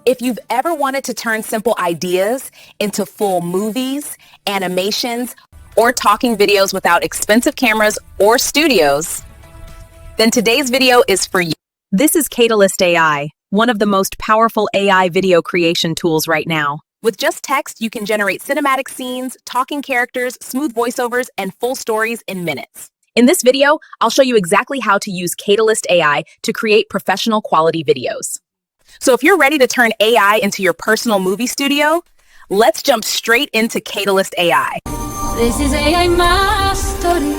If you've ever wanted to turn simple ideas into full movies, animations, or talking videos without expensive cameras or studios, then today's video is for you. This is Katalist AI, one of the most powerful AI video creation tools right now. With just text, you can generate cinematic scenes, talking characters, smooth voiceovers, and full stories in minutes. In this video, I'll show you exactly how to use Katalist AI to create professional quality videos. So if you're ready to turn AI into your personal movie studio, let's jump straight into Katalist AI. This is AI Mastery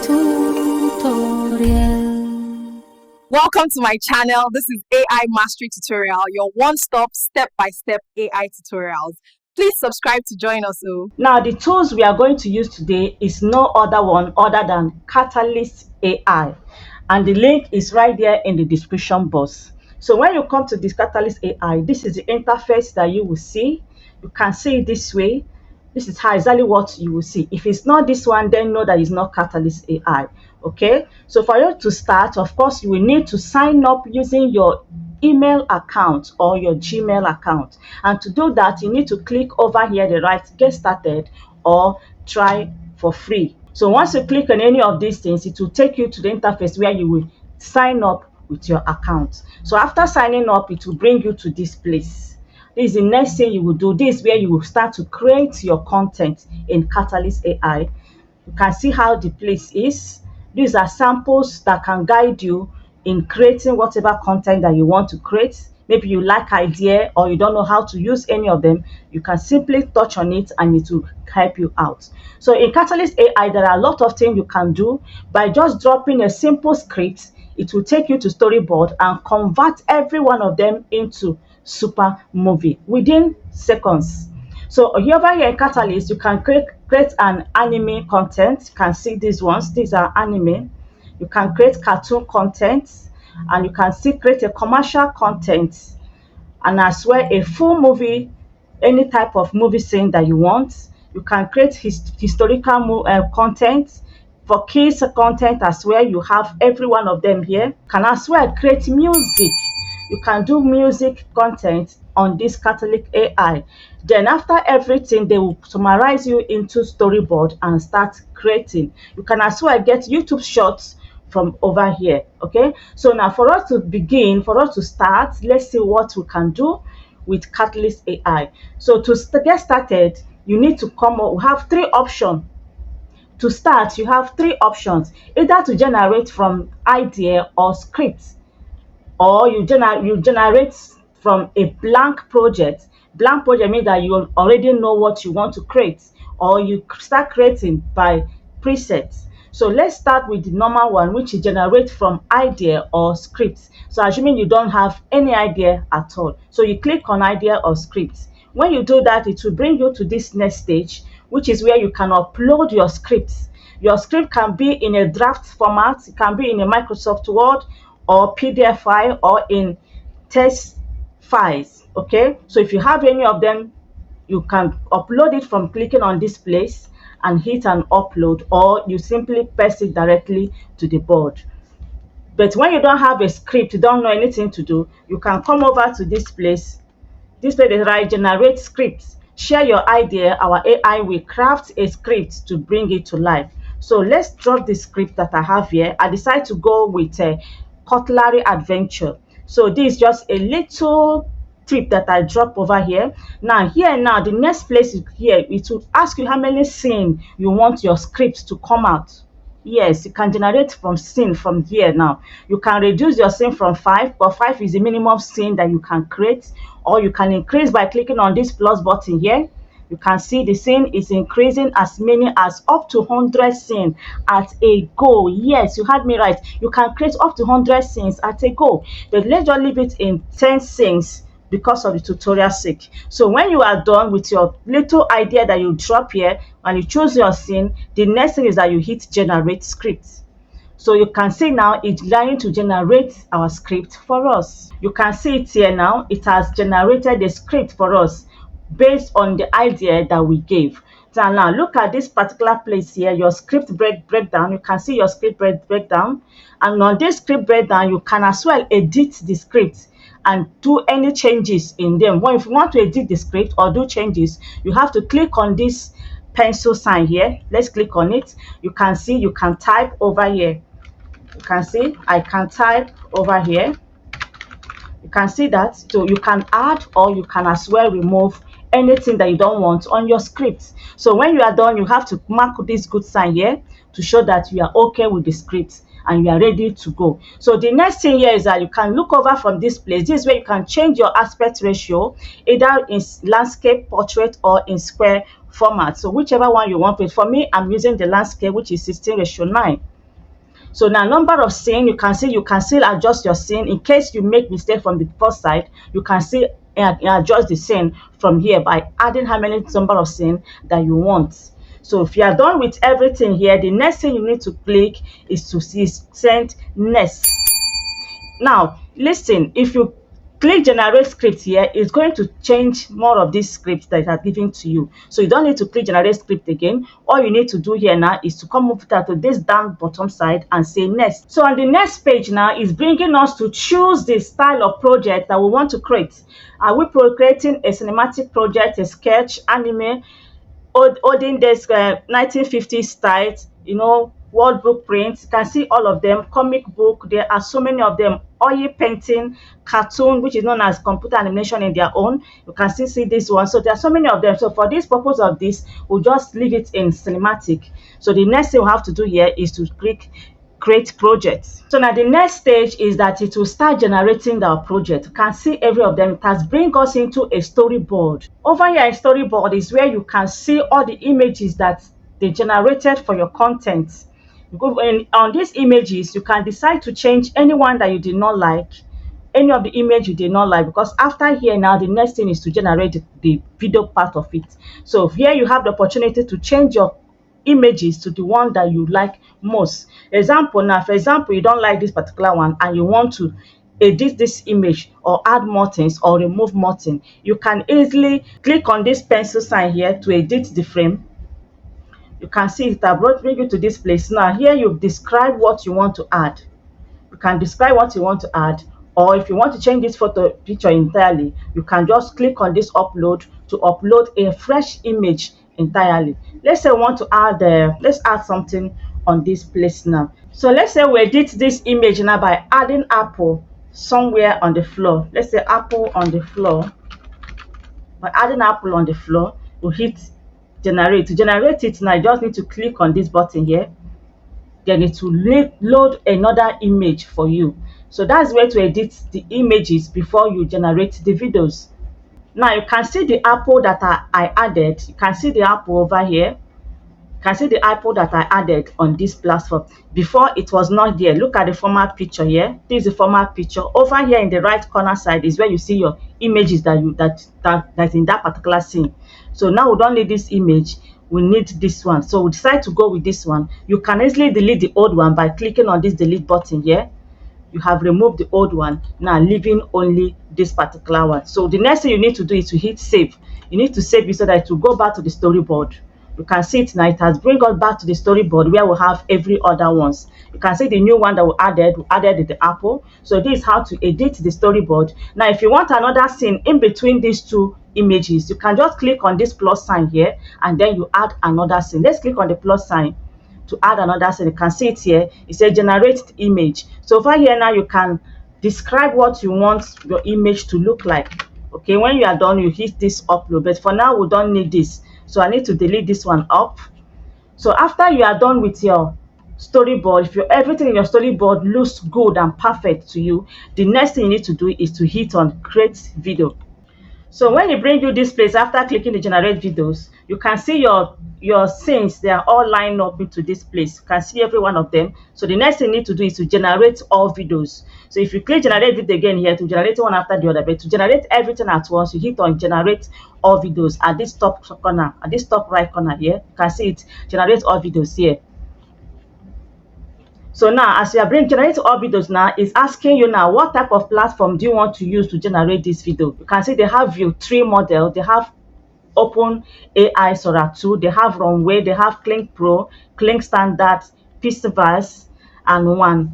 Tutorial. Welcome to my channel. This is AI Mastery Tutorial, your one-stop, step-by-step AI tutorials. Please subscribe to join us. Now, the tools we are going to use today is no other one other than Katalist AI. And the link is right there in the description box. So when you come to this Katalist AI, this is the interface that you will see. You can see it this way. This is exactly what you will see. If it's not this one, then know that it's not Katalist AI. Okay, so for you to start, of course, you will need to sign up using your email account or your Gmail account. And to do that, you need to click over here the right get started or try for free. So once you click on any of these things, it will take you to the interface where you will sign up with your account. So after signing up, it will bring you to this place. This is the next thing you will do. This is where you will start to create your content in Katalist AI. You can see how the place is. These are samples that can guide you in creating whatever content that you want to create. Maybe you lack idea or you don't know how to use any of them. You can simply touch on it and it will help you out. So in Katalist AI, there are a lot of things you can do by just dropping a simple script. It will take you to storyboard and convert every one of them into super movie within seconds. So over here in Katalist, you can create an anime content. You can see these ones. These are anime. You can create cartoon content, and you can see create a commercial content, and as well a full movie, any type of movie scene that you want. You can create historical content. For kids content as well, you have every one of them here. You can as well create music. You can do music content on this Katalist AI. Then after everything, they will summarize you into storyboard and start creating. You can as well get YouTube shorts from over here. Okay, so now for us to begin, for us to start, let's see what we can do with Katalist AI. So to get started, you need to come up. We have three options. To start, you have three options: either to generate from idea or script, or you generate from a blank project. Blank project means that you already know what you want to create, or you start creating by presets. So let's start with the normal one, which is generate from idea or script. So assuming you don't have any idea at all, so you click on idea or script. When you do that, it will bring you to this next stage, which is where you can upload your scripts. Your script can be in a draft format, it can be in a Microsoft Word or PDF file or in text files. Okay, so if you have any of them, you can upload it from clicking on this place and hit an upload, or you simply paste it directly to the board. But when you don't have a script, you don't know anything to do, you can come over to this place. This place is right, generate scripts. Share your idea. Our AI will craft a script to bring it to life. So let's drop the script that I have here. I decide to go with a Cutlery Adventure. So this is just a little tip that I drop over here. Now the next place is here. It will ask you how many scenes you want your script to come out. Yes, you can generate from scene from here. Now you can reduce your scene from 5, but 5 is the minimum scene that you can create, or you can increase by clicking on this plus button here. You can see the scene is increasing as many as up to 100 scenes at a go. Yes, you heard me right. You can create up to 100 scenes at a go, but let's just leave it in 10 scenes because of the tutorial sake. So when you are done with your little idea that you drop here and you choose your scene, the next thing is that you hit generate script. So you can see now it's going to generate our script for us. You can see it here now. It has generated a script for us based on the idea that we gave. So now look at this particular place here, your script breakdown. You can see your script breakdown, and on this script breakdown you can as well edit the script and do any changes in them. Well, if you want to edit the script or do changes, you have to click on this pencil sign here. Let's click on it. You can see you can type over here. You can see I can type over here. You can see that. So you can add or you can as well remove anything that you don't want on your script. So when you are done, you have to mark this good sign here to show that you are okay with the script and you are ready to go. So the next thing here is that you can look over from this place. This is where you can change your aspect ratio, either in landscape, portrait, or in square format. So whichever one you want. But for me, I'm using the landscape, which is 16:9. So now number of scene, you can still adjust your scene. In case you make mistake from the first side, you can still adjust the scene from here by adding how many number of scene that you want. So if you are done with everything here, the next thing you need to click is to see send next. Now listen, if you click generate script here, it's going to change more of these scripts that are given to you. So you don't need to click generate script again. All you need to do here now is to come over to this down bottom side and say next. So on the next page now is bringing us to choose the style of project that we want to create. Are we creating a cinematic project, a sketch, anime, olden days 1950s style, world book prints? You can see all of them. Comic book, there are so many of them. Oil painting, cartoon, which is known as computer animation in their own. You can still see this one. So there are so many of them. So for this purpose of this, we'll just leave it in cinematic. So the next thing we have to do here is to click create projects. So now the next stage is that it will start generating our project. You can see every of them. It has bring us into a storyboard. Over here, a storyboard is where you can see all the images that they generated for your content. On these images, you can decide to change any one that you did not like, any of the image you did not like, because after here now the next thing is to generate the video part of it. So here you have the opportunity to change your images to the one that you like most. Example now, for example, you don't like this particular one and you want to edit this image or add more things or remove more things, you can easily click on this pencil sign here to edit the frame. You can see it bring you to this place. Now here you describe what you want to add. You can describe what you want to add, or if you want to change this picture entirely, you can just click on this upload to upload a fresh image entirely. Let's say we want to add let's add something on this place now. So let's say we edit this image now by adding apple somewhere on the floor. Let's say apple on the floor. By adding apple on the floor, we hit generate. To generate it now, you just need to click on this button here. Then it will load another image for you. So that's where to edit the images before you generate the videos. Now you can see the apple that I added. You can see the apple over here. You can see the apple that I added on this platform. Before it was not there. Look at the format picture here. This is the format picture. Over here in the right corner side is where you see your images that's in that particular scene. So now we don't need this image. We need this one. So we decide to go with this one. You can easily delete the old one by clicking on this delete button here. You have removed the old one, now leaving only this particular one. So the next thing you need to do is to hit save. You need to save it so that it will go back to the storyboard. You can see it now. It has bring us back to the storyboard where we have every other ones. You can see the new one that we added the apple. So this is how to edit the storyboard. Now if you want another scene in between these two images, you can just click on this plus sign here and then you add another scene. Let's click on the plus sign to add another scene. You can see it here. It says generate image. So over here now you can describe what you want your image to look like. Okay, when you are done, you hit this upload. But for now, we don't need this. So I need to delete this one up. So after you are done with your storyboard, if everything in your storyboard looks good and perfect to you, the next thing you need to do is to hit on create video. So when it brings you this place, after clicking the generate videos, you can see your scenes. They are all lined up into this place. You can see every one of them. So the next thing you need to do is to generate all videos. So if you click generate video again here, to generate one after the other, but to generate everything at once, you hit on generate all videos at this top corner, at this top right corner here. You can see it generate all videos here. So now, as you are generate all videos now, it's asking you now, what type of platform do you want to use to generate this video? You can see they have View 3 model, they have Open AI Sora 2, they have Runway, they have Clink Pro, Clink Standard, Pixelverse, and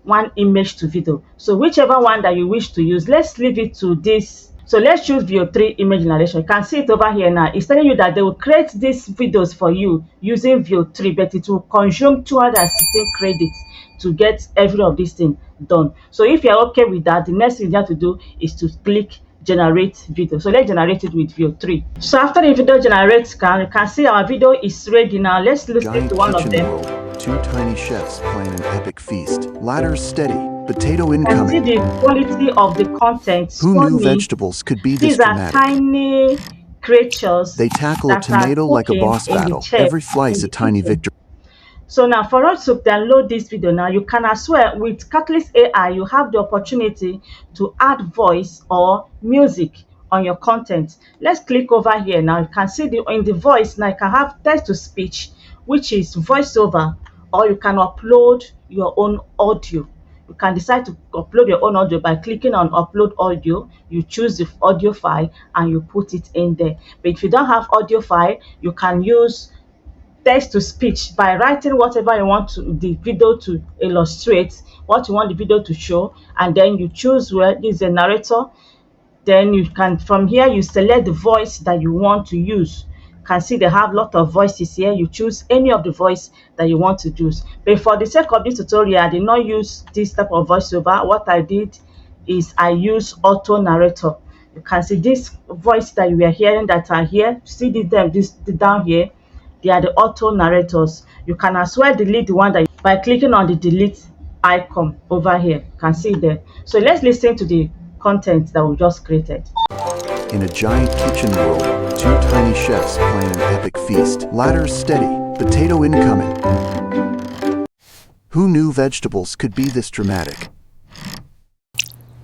one image to video. So whichever one that you wish to use, let's leave it to this. So let's choose VO3 image generation. You can see it over here now. It's telling you that they will create these videos for you using VO3, but it will consume 216 credits to get every of these things done. So if you're okay with that, the next thing you have to do is to click generate video. So let's generate it with VO3. So after the video generates, you can see our video is ready now. Let's listen to one of them. World. Two tiny chefs plan an epic feast. Ladders steady, potato And see incoming. the quality of the content. Who knew vegetables could be this These are dramatic? tiny creatures. They tackle a that are tomato like a cooking boss in the battle. chef Every slice in a the tiny kitchen. victory. So now for us to download this video now, you can as well, with Katalist AI, you have the opportunity to add voice or music on your content. Let's click over here now. You can see in the voice now, you can have text to speech, which is voiceover, or you can upload your own audio. You can decide to upload your own audio by clicking on upload audio. You choose the audio file and you put it in there. But if you don't have audio file, you can use text to speech by writing whatever you want the video to illustrate, what you want the video to show, and then you choose where is the narrator. Then you can, from here, you select the voice that you want to use. You can see they have a lot of voices here. You choose any of the voice that you want to use. But for the sake of this tutorial, I did not use this type of voiceover. What I did is I use auto narrator. You can see this voice that you are hearing that are here. See this down here. They are the auto narrators. You can as well delete the one that by clicking on the delete icon over here. You can see there. So let's listen to the content that we just created. In a giant kitchen world, two tiny chefs plan an epic feast. Ladders steady, potato incoming. Who knew vegetables could be this dramatic?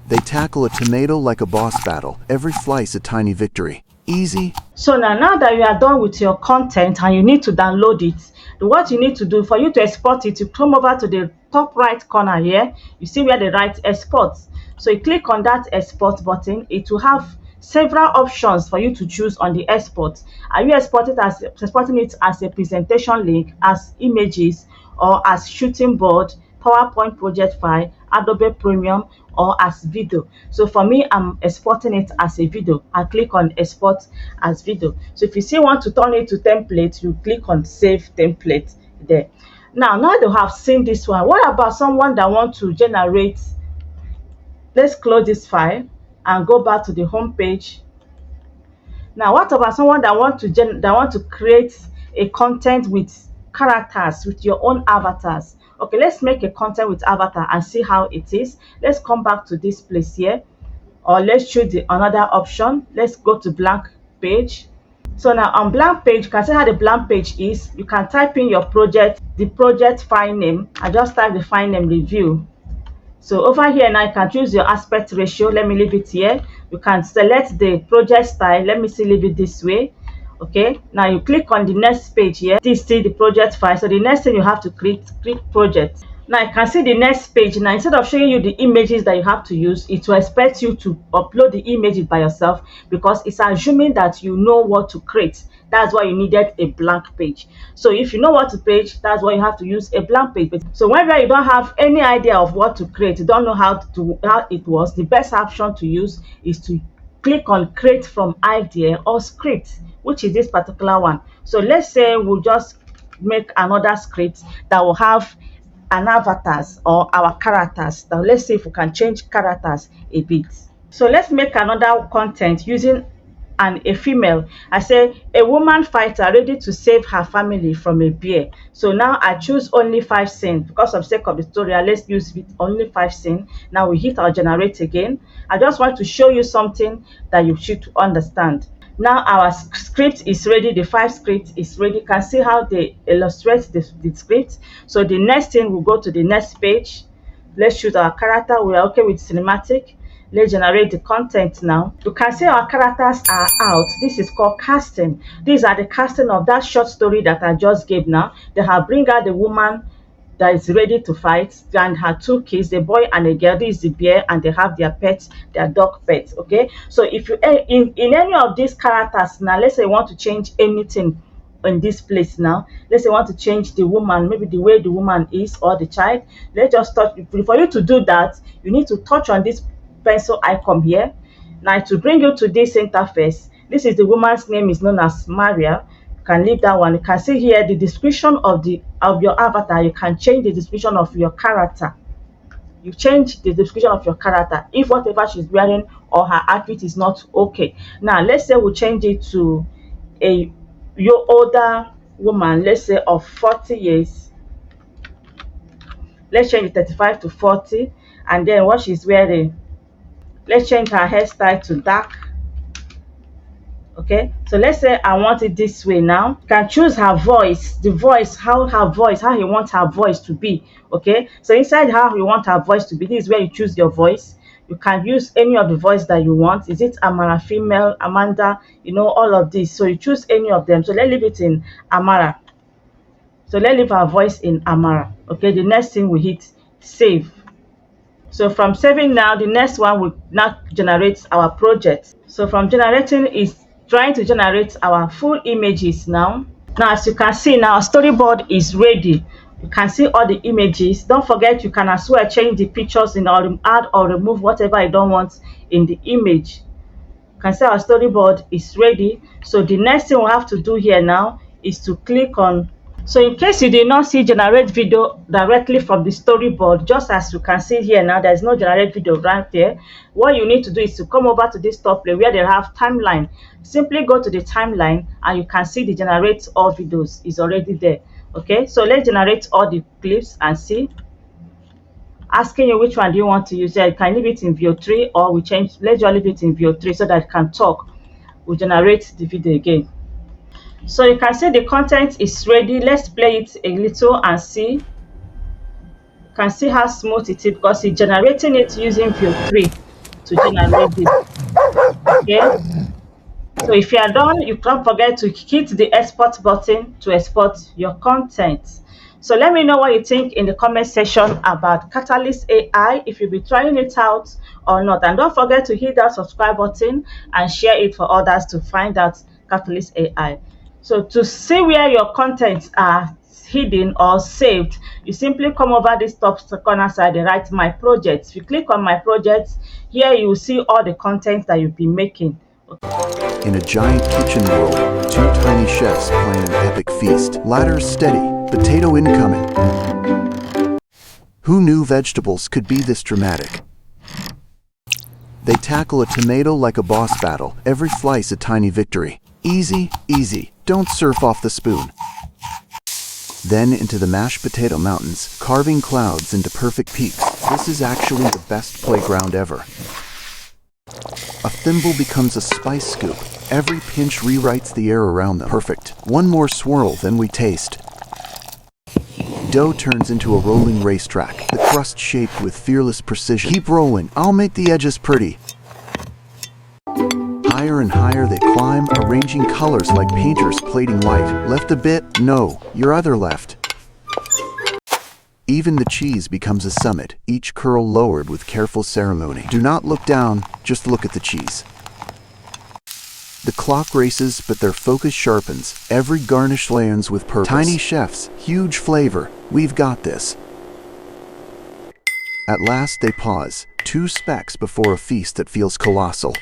They tackle a tomato like a boss battle. Every slice a tiny victory. Easy. So now that you are done with your content and you need to download it, what you need to do for you to export it, you come over to the top right corner here. You see where they write export. So you click on that export button. It will have several options for you to choose on the export. Are you exporting it as a presentation link, as images, or as shooting board, PowerPoint project file, Adobe Premium, or as video? So for me, I'm exporting it as a video. I click on export as video. So if you still want to turn it to template, you click on save template there. Now that you have seen this one, what about someone that wants to generate? Let's close this file and go back to the home page. Now, what about someone that want to create a content with characters, with your own avatars? Okay, let's make a content with avatar and see how it is. Let's come back to this place here, or let's choose another option. Let's go to blank page. So now on blank page, you can see how the blank page is. You can type in your project, the project file name. I just type the file name review. So over here now, you can choose your aspect ratio. Let me leave it here. You can select the project style. Let me see, leave it this way. Okay, now you click on the next page here. This is the project file. So the next thing you have to click project. Now you can see the next page. Now instead of showing you the images that you have to use, it will expect you to upload the images by yourself, because it's assuming that you know what to create. That's why you needed a blank page. So if you know what to page, that's why you have to use a blank page. So whenever you don't have any idea of what to create, you don't know how it was, the best option to use is to click on create from idea or script, which is this particular one. So let's say we'll just make another script that will have an avatars or our characters. Now let's see if we can change characters a bit. So let's make another content using a female. I say a woman fighter ready to save her family from a bear. So now I choose only 5 scenes because of sake of the tutorial. Let's use it only 5 scenes. Now we hit our generate again. I just want to show you something that you should understand. Now our script is ready. The 5 script is ready. You can see how they illustrate the script. So the next thing, we'll go to the next page. Let's choose our character. We are okay with cinematic. Let's generate the content now. You can see our characters are out. This is called casting. These are the casting of that short story that I just gave now. They have bring out the woman that is ready to fight and her 2 kids, a boy and a girl. This is the bear, and they have their pets, their dog pets. Okay, so if you in any of these characters now, let's say you want to change anything in this place now. Let's say you want to change the woman, maybe the way the woman is or the child. Let's just touch. For you to do that, you need to touch on this pencil icon here. Now to bring you to this interface, this is the woman's name is known as Maria. You can leave that one. You can see here the description of your avatar. You can change the description of your character. You change the description of your character if whatever she's wearing or her outfit is not okay. Now let's say we change it to your older woman, let's say of 40 years. Let's change it 35 to 40, and then what she's wearing, let's change her hairstyle to dark. Okay, so let's say I want it this way. Now you can choose her voice, how you want her voice to be. Okay, so inside how you want her voice to be, this is where you choose your voice. You can use any of the voice that you want. Is it Amara, female, Amanda, all of this. So you choose any of them. So let's leave it in Amara. So let's leave our voice in Amara. Okay, the next thing we hit save. So from saving now, the next one will now generate our project. So from generating is trying to generate our full images now. Now as you can see now, our storyboard is ready. You can see all the images. Don't forget you can as well change the pictures in or add or remove whatever you don't want in the image. You can see our storyboard is ready. So the next thing we have to do here now is to click on. So in case you did not see generate video directly from the storyboard, just as you can see here now, there is no generate video right there. What you need to do is to come over to this top play where they have timeline. Simply go to the timeline and you can see the generate all videos is already there. Okay, so let's generate all the clips and see. Asking you which one do you want to use. You can leave it in view 3 or let's just leave it in view 3 so that it can talk. We'll generate the video again. So you can see the content is ready. Let's play it a little and see. You can see how smooth it is because it's generating it using view 3 to generate this. Okay. So if you are done, you can't forget to hit the export button to export your content. So let me know what you think in the comment section about Katalist AI, if you'll be trying it out or not. And don't forget to hit that subscribe button and share it for others to find out Katalist AI. So to see where your contents are hidden or saved, you simply come over this top corner side and write my projects. If you click on my projects, here you will see all the content that you've been making. In a giant kitchen world, two tiny chefs plan an epic feast. Ladders steady, potato incoming. Who knew vegetables could be this dramatic? They tackle a tomato like a boss battle, every slice a tiny victory. Easy, easy, don't surf off the spoon. Then into the mashed potato mountains, carving clouds into perfect peaks. This is actually the best playground ever. A thimble becomes a spice scoop. Every pinch rewrites the air around them. Perfect. One more swirl, then we taste. Dough turns into a rolling racetrack, the crust shaped with fearless precision. Keep rolling, I'll make the edges pretty. Higher and higher they climb, arranging colors like painters plating light. Left a bit? No, your other left. Even the cheese becomes a summit, each curl lowered with careful ceremony. Do not look down, just look at the cheese. The clock races, but their focus sharpens. Every garnish lands with purpose. Tiny chefs, huge flavor. We've got this. At last they pause, two specks before a feast that feels colossal.